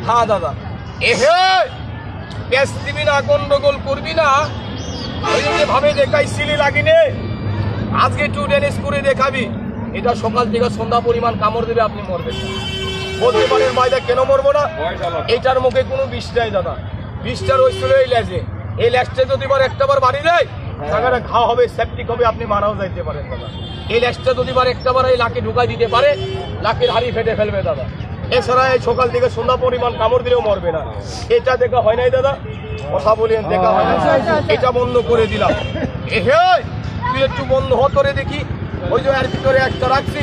হ্যাঁ দাদা, এহে গ্যাস দিবি না, গন্ডগোল করবি না। ওই যে ভাবে দেখাইছিলি লাগিনে, আজকে একটু ড্যানেজ করে দেখাবি। এটা সকাল থেকে সন্ধ্যা পরিমাণ কামড় দেবে, আপনি মরবেন না। বলতে পারেন ভাইদা কেন মরবো না? এটার মুখে কোনো বিষ নাই দাদা, বিষটা রয়েছিল এই ল্যাজে। এই ল্যাজটা যদি বার একটাবার বাড়ি দেয়, জায়গাটা ঘা হবে, সেপটিক হবে, আপনি মারাও যাইতে পারেন দাদা। এই ল্যাজটা যদি বার একটাবার এই লাকে ঢুকাই দিতে পারে, লাকের হাড়ি ফেটে ফেলবে দাদা। এছাড়া এই সকাল থেকে সন্ধ্যা পরিমাণ কামড় দিলেও মরবে না। এটা দেখা হয় নাই দাদা, কথা বলেন, দেখা হয় না। এটা বন্ধ করে দিলাম। এহে তুই একটু বন্ধ হতরে দেখি। ওই যে এর ভিতরে একটা রাখছি,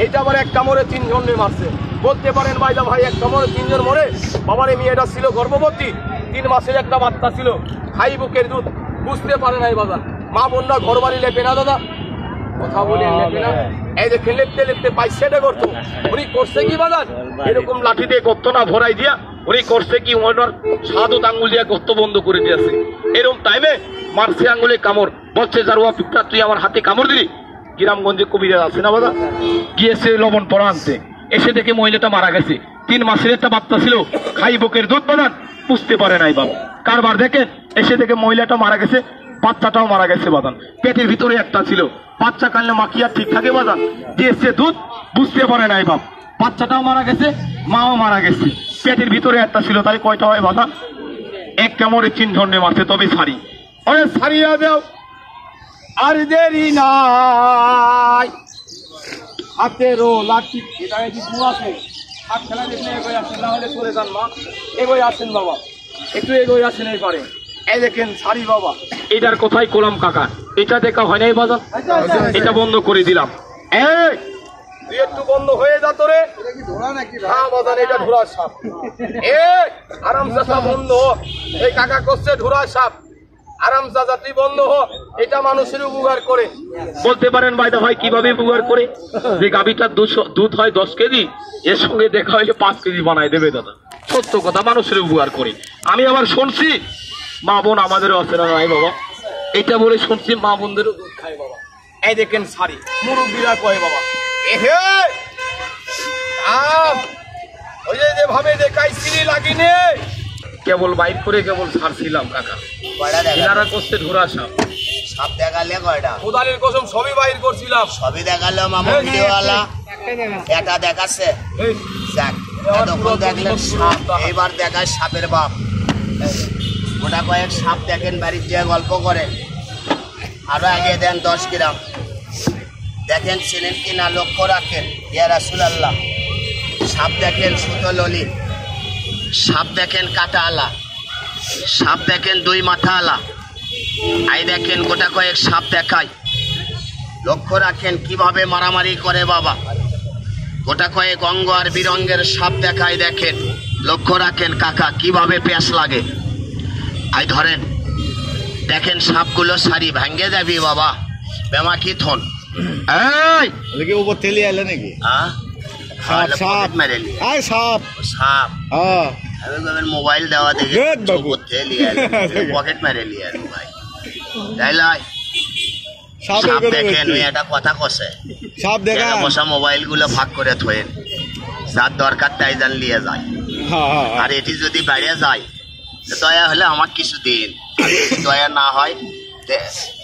এটা আবার এক কামড়ে 3 জনে মারছে। বলতে পারেন ভাইদা ভাই এক কামড়ে 3 জন মরে। বাবারে মেয়েটা ছিল গর্ভবতী, 3 মাসের একটা বাচ্চা ছিল, খাই বুকের দুধ। বুঝতে পারে নাই বাজার, মা বোনরা ঘর বাড়ি লেপে না দাদা, কথা বলেন লেপে না। এই দেখে লেপতে লেপতে পাইছেটা করতো। উনি করছে কি বাজার, এরকম লাঠি দিয়ে গর্ত না ভরাই দিয়া উনি করছে কি, ওনার সাদত আঙ্গুল দিয়া গর্ত বন্ধ করে দিয়েছে। এরকম টাইমে মারছে আঙ্গুলে কামড়। বলছে জারুয়া পিপটা, তুই আমার হাতে কামড় দিলি। গ্রামগঞ্জে কবিরা আছে না বাবা, গিয়েছে লবণ পড়া আনতে, এসে দেখে মহিলাটা মারা গেছে। 3 মাসের একটা বাচ্চা ছিল, খাই বুকের দুধ বাদান, বুঝতে পারে নাই বাবা। কারবার দেখেন, এসে দেখে মহিলাটা মারা গেছে, বাচ্চাটাও মারা গেছে বাদান। পেটের ভিতরে একটা ছিল, বাচ্চা কাললে মাখিয়া ঠিক থাকে বাদান, দিয়েছে দুধ, বুঝতে পারে নাই বাপ। বাচ্চাটাও মারা গেছে, মাও মারা গেছে, পেটের ভিতরে একটা ছিল। তাহলে কয়টা হয় বাদান? এক কামড়ে 3 জনে মারছে। তবে সারি, আরে সারিয়া দাও, আর দেরি নাই, হাতেরও লাঠি। এটা কি আছে? হাত খেলা দেখলে এগোয় আসেন, না হলে চলে যান মা। এগোয় আসেন বাবা, একটু এগোয় আসেন। এই পারে এই দেখেন সারি বাবা। এটার কোথায় কোলাম কাকা, এটা দেখা হয় নাই বাজার, এটা বন্ধ করে দিলাম। এই তুই একটু বন্ধ হয়ে যা তোরে। হ্যাঁ বাজার, এটা ধুরা সাপ। আরামসে সাপ বন্ধ। এই কাকা করছে ধুরা সাপ, আরাম জাতি বন্ধ হোক। এটা মানুষের উপকার করে। বলতে পারেন ভাইদা ভাই কিভাবে উপকার করে? যে গাভীটার দুধ হয় 10 কেজি, এর সঙ্গে দেখা হইলে 5 কেজি বানায় দেবে দাদা। সত্য কথা, মানুষের উপকার করে। আমি আবার শুনছি মা বোন আমাদেরও আছে না নাই বাবা, এটা বলে শুনছি মা বোনদেরও দুধ খায় বাবা। এই দেখেন সারি, মুরব্বীরা কয় বাবা, এহে ওই যে ভাবে দেখাইছিলি লাগিনে, কেবল বাইর করে কেবল ছাড়ছিলাম কাকা। এনারা করছে ধরা সাপ। সাপ দেখালে কয়টা? কোদালের কসম সবই বাইর করছিলাম। সবই দেখালো মামা, ভিডিওওয়ালা এটা দেখাচ্ছে। যাক, এতক্ষণ দেখলেন সাপ, এইবার দেখায় সাপের বাপ। ওটা কয়েক সাপ দেখেন, বাড়ির দিয়ে গল্প করে। আরো আগে দেন 10 গ্রাম। দেখেন ছিলেন কিনা লক্ষ্য রাখেন, ইয়া রাসূলুল্লাহ। সাপ দেখেন সুতো ললিত, সাপ দেখেন কাটা আলা, সাপ দেখেন 2 মাথা আলা। আই দেখেন গোটা কয়েক সাপ দেখায়। লক্ষ্য রাখেন কিভাবে মারামারি করে বাবা। গোটা কয়েক অঙ্গ আর বিরঙ্গের সাপ দেখায়, দেখেন। লক্ষ্য রাখেন কাকা কিভাবে প্যাস লাগে। আই ধরেন, দেখেন সাপগুলো সারি ভাঙ্গে যাবি বাবা। বেমা কি থন এই উপর তেলি আলে নাকি? সাপ মেরে লি, সাপ সাপ মোবাইল দেওয়া দেখে পকেট মেরে লি আর ভাই। তাইলাই সাপ দেখেন, ওই একটা কথা কষে, সাপ দেখা বসা মোবাইল গুলো ভাগ করে থয়েন, যার দরকার তাই জান লিয়ে যায়। আর এটি যদি বাইরে যায়, দয়া হলে আমার কিছু দিন, দয়া না হয়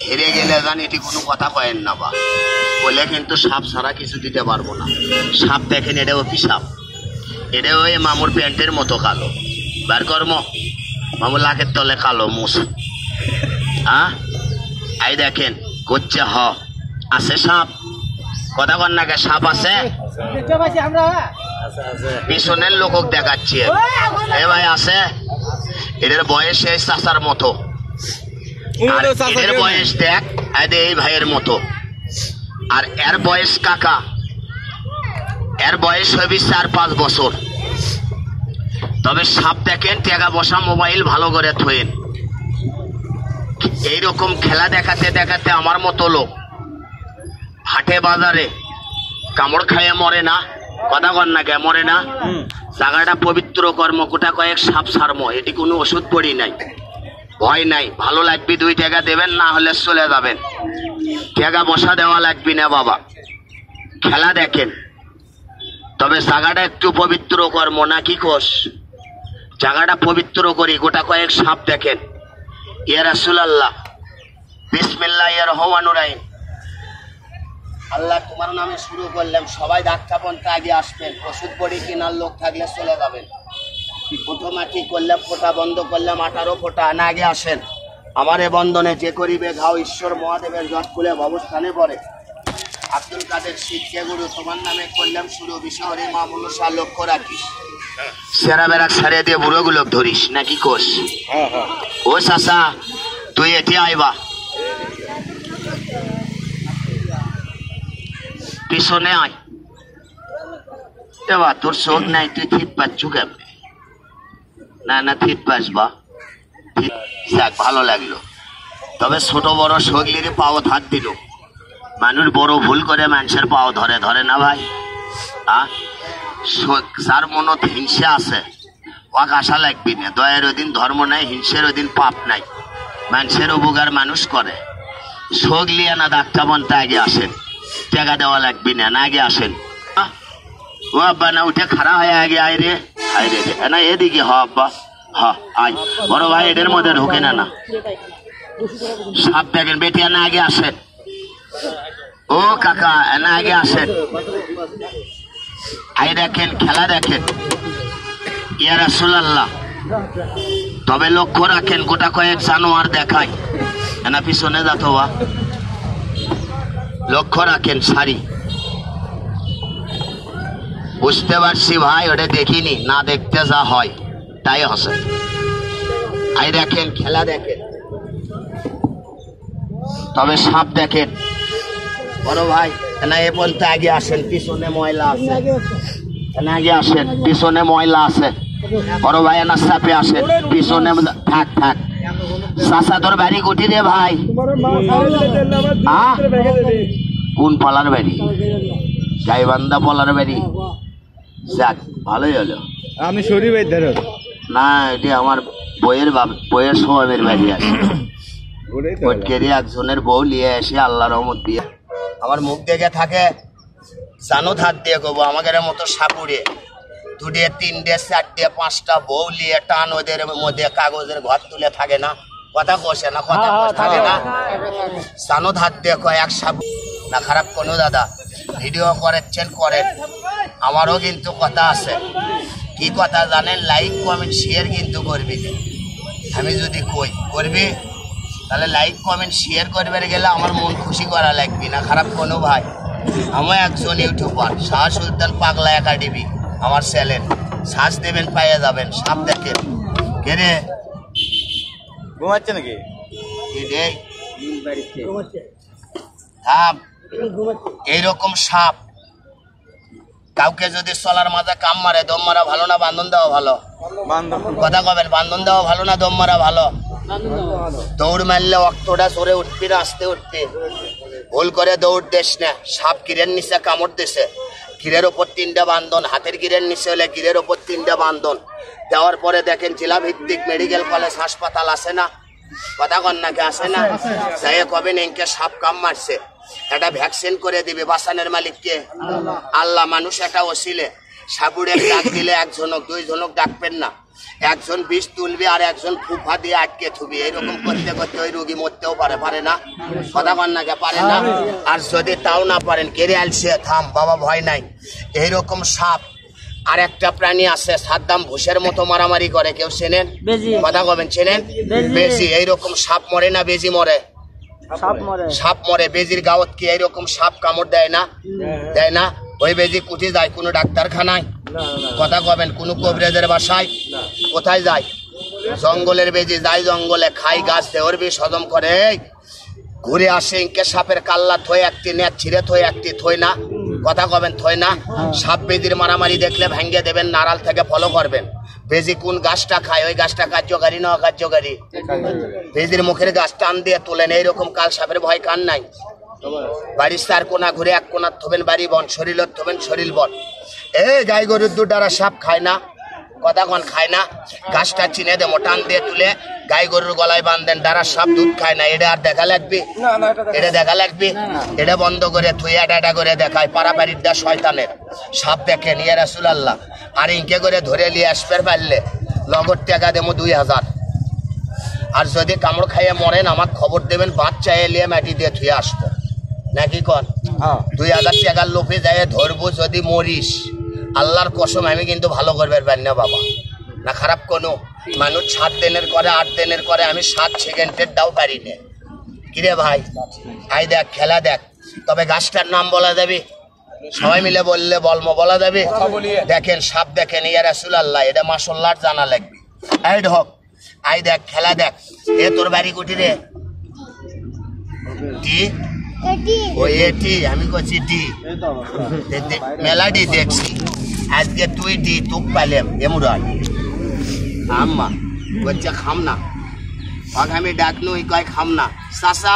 হেরে গেলে যান, এটি কোনো কথা কয়েন না বা বলে, কিন্তু সাপ ছাড়া কিছু দিতে পারবো না। সাপ দেখেন, এটাও পিসাপ, এটাও ওই মামুর প্যান্টের মতো কালো। বার কর্ম মামুর লাখের তলে কালো মুস। আই দেখেন করছে হ আছে সাপ, কথা কন নাকি সাপ আছে? পিছনের লোক দেখাচ্ছি এ ভাই আছে। এদের বয়স এই চাচার মতো, আর এদের বয়স দেখ এই ভাইয়ের মতো। আর এর বয়স কাকা, এর বয়স হবে 4-5 বছর। তবে সাপ দেখেন টেকা বসা মোবাইল ভালো করে থয়েন। এইরকম খেলা দেখাতে দেখাতে আমার মতো লোক হাটে বাজারে কামড় খাইয়ে মরে না, কথা কন না কে মরে না। জায়গাটা পবিত্র কর্ম, গোটা কয়েক সাপ সারম, এটি কোনো ওষুধ পড়ি নাই, ভয় নাই। ভালো লাগবে 2 টাকা দেবেন, না হলে চলে যাবেন। টাকা বসা দেওয়া লাগবে না বাবা। খেলা দেখেন, তবে জায়গাটা একটু পবিত্র কর্ম নাকি কোষ, জায়গাটা পবিত্র করি। গোটা কয়েক সাপ দেখেন। ইয়া রাসূলুল্লাহ, বিসমিল্লাহির রহমানির রহিম। আল্লাহ তোমার নামে শুরু করলাম। সবাই ডাক্তার পন্থা আগে আসবেন। ওষুধ বড়ি কেনার লোক থাকলে চলে যাবেন। প্রথমে কি করলাম, ফোঁটা বন্ধ করলাম 18 ফোঁটা। না আগে আসেন। আমার এ বন্ধনে যে করিবে ঘাও, ঈশ্বর মহাদেবের জট খুলে ভবস্থানে পড়ে। আব্দুল কাদের শিক্ষা গুরু, তোমার নামে করলাম শুরু। বিশহরি মা মনুষা লক্ষ্য রাখিস। সেরা বেড়া ছাড়িয়ে দিয়ে বুড়ো গুলো ধরিস নাকি কোষ। ও চাচা, তুই এটি আইবা, পিছনে আয়। এবার তোর চোখ নাই, তুই থিত পাচ্ছু কেমনে? না না, থিত পাস বা। যাক, ভালো লাগলো। তবে ছোট বড় সগলির পাও হাত দিল। মানুষ বড় ভুল করে মানুষের পাও ধরে ধরে না ভাই। যার মনত হিংসা আছে ওয়াক আশা লাগবি না। দয়ের ওদিন ধর্ম নাই, হিংসের ওদিন পাপ নাই। মানুষের উপকার মানুষ করে। সগলিয়া না ডাক্তার বনতে আগে আসেন। টাকা দেওয়া লাগবি না, না আগে আসেন। ও আব্বা না, উঠে খাড়া হয়ে আগে আয় রে, আয় রে না এদিকে। হ আব্বা, হ আয়। বড় ভাই এদের মধ্যে ঢোকে না। না সাপ দেখেন, বেটিয়া না আগে আসেন। ও কাকা না আগে আসেন। আই দেখেন, খেলা দেখেন। ইয়া রাসূলুল্লাহ, তবে লক্ষ্য রাখেন গোটা কয়েক জানোয়ার দেখায় না, পিছনে যাতো বা। লক্ষ্য রাখেন সারি। বুঝতে পারছি ভাই, ওটা দেখিনি, না দেখতে যা হয় তাই হসে। আই দেখেন, খেলা দেখেন। তবে সাপ দেখেন। বড় ভাই না এ বলতে আগে আসেন, পিছনে ময়লা আছে। আগে আসেন, পিছনে ময়লা আছে। বড় ভাই না চাপে আসেন, পিছনে থাক থাক। চাচা তোর বাড়ি কোটি রে ভাই? কোন পালার বাড়ি? গাইবান্ধা পলার বাড়ি। যাক, ভালোই হলো। আমি সরি ভাই ধরো না, এটি আমার বইয়ের স্বভাবের বাড়ি আছে। একজনের বউ নিয়ে এসে আল্লাহ রহমত দিয়ে আমার মুখ দেখে থাকে। জানো হাত দিয়ে কবো আমাদের মতো সাপুরে 2টে 3টে 4টে 5টা বউ নিয়ে টান ওদের মধ্যে কাগজের ঘর তুলে থাকে না, কথা কষে না, কথা থাকে না। জানো হাত দিয়ে কয় এক সাবু না। খারাপ কোনো দাদা ভিডিও করেছেন করেন, আমারও কিন্তু কথা আছে। কি কথা জানেন? লাইক কমেন্ট শেয়ার কিন্তু করবি। আমি যদি কই করবি, তাহলে লাইক কমেন্ট শেয়ার করবে গেলে আমার মন খুশি করা লাগবে না। খারাপ কোনো ভাই, আমি একজন ইউটিউবার, শাহ সুলতান পাগলা একাডেমি আমার চ্যানেল। সার্চ দেবেন, পাইয়ে যাবেন। সাপ দেখেন। কে রে ঘুমাচ্ছে নাকি? এইরকম সাপ কাউকে যদি চলার মাঝে কাম মারে, দম মারা ভালো না বান্ধন দেওয়া ভালো? কথা কবেন, বান্ধন দেওয়া ভালো না দম মারা ভালো? দৌড় মারলে অক্তটা সরে উঠবি না, আসতে উঠবি। ভুল করে দৌড় দিস না। সাপ গিরের নিচে কামড় দিছে, গিরের ওপর 3টে বান্ধন। হাতের গিরের নিচে হলে গিরের ওপর 3টে বান্ধন দেওয়ার পরে দেখেন জেলা ভিত্তিক মেডিকেল কলেজ হাসপাতাল আছে না? কথা কন নাকি আছে না? যাই কবেন এনকে সাপ কাম মারছে, এটা ভ্যাকসিন করে দিবে। বাসানের মালিককে আল্লাহ। মানুষ এটা ওসিলে সাবুড়ে ডাক দিলে 1 ঝনক 2 ঝনক ডাকবেন না। একজন বিষ তুলবি আর একজন ফুফা দিয়ে আটকে থুবি। এইরকম করতে করতে ওই রোগী মরতেও পারে না? কথা কন নাকি পারে না? আর যদি তাও না পারেন, কেড়ে আলছে থাম বাবা, ভয় নাই। এইরকম সাপ আর একটা প্রাণী আছে, সাদ্দাম ভুষের মতো মারামারি করে, কেউ চেনেন? কথা কবেন, চেনেন? বেজি। এইরকম সাপ মরে না বেজি মরে? সাপ মরে। বেজির গাওত কি এইরকম সাপ কামড় দেয় না? দেয় না? ওই বেজি কুঠি যায় কোনো ডাক্তারখানায়? কথা কবেন, কোনো কবিরাজের বাসায়? কোথায় যায়? জঙ্গলের বেজি যায় জঙ্গলে, খাই গাছ দেওয়ার বিষ হজম করে, ঘুরে আসে। ইনকে সাপের কাল্লা থই একটি, নেট ছিঁড়ে থই একটি, থই না? কথা কবেন, থই না? সাপ বেজির মারামারি দেখলে ভেঙ্গে দেবেন, নাড়াল থেকে ফলো করবেন। বেজি কোন গাছটা খায়, ওই গাছটা কার্যকারী না অকার্যকারী? বেজির মুখের গাছ টান দিয়ে তোলেন। এইরকম কাল সাপের ভয় কান নাই? বাড়ির 4 কোনা ঘুরে 1 কোনা থবেন বাড়ি বন, শরীর থবেন শরীর বন। এই গাই গরুর দুধারা সাপ খায় না? কতক্ষণ খায় না গাছটা চিনে দে মোটান দিয়ে তুলে গাই গরুর গলায় বাঁধেন তারা সব দুধ খায় না এটা আর দেখা লাগবে এটা দেখা লাগবে এটা বন্ধ করে তুই এটা করে দেখায় পারাবাড়ির দা শয়তানের সাপ দেখে নিয়ে রাসুল আল্লাহ আর ইনকে করে ধরে নিয়ে আসবে পারলে নগদ টাকা দেবো 2000 আর যদি কামড় খাইয়ে মরেন আমার খবর দেবেন বাচ্চা এলিয়ে মাটি দিয়ে ধুয়ে আসবো নাকি কন 2000 টাকার লোভে যায় ধরবো যদি মরিস আল্লাহর কসম আমি কিন্তু ভালো করবে পারি না বাবা না খারাপ কোনো মানুষ 7 দিনের করে 8 দিনের করে আমি 7 সেকেন্ডের দাও পারি না কিরে ভাই আই দেখ খেলা দেখ তবে গাছটার নাম বলা যাবে সবাই মিলে বললে বলমো বলা যাবে দেখেন সাপ দেখেন ইয়া রাসূলুল্লাহ এটা মাশাআল্লাহ জানা লাগবে এই ঢক আই দেখ খেলা দেখ এ তোর বাড়ি কুটি রে টি ও এটি আমি কইছি ডি মেলাডি দেখছি আজকে তুই ডি তুক পাইলাম এমুরান আম্মা বলছে খাম না আমি ডাকনু কয় খাম না চাচা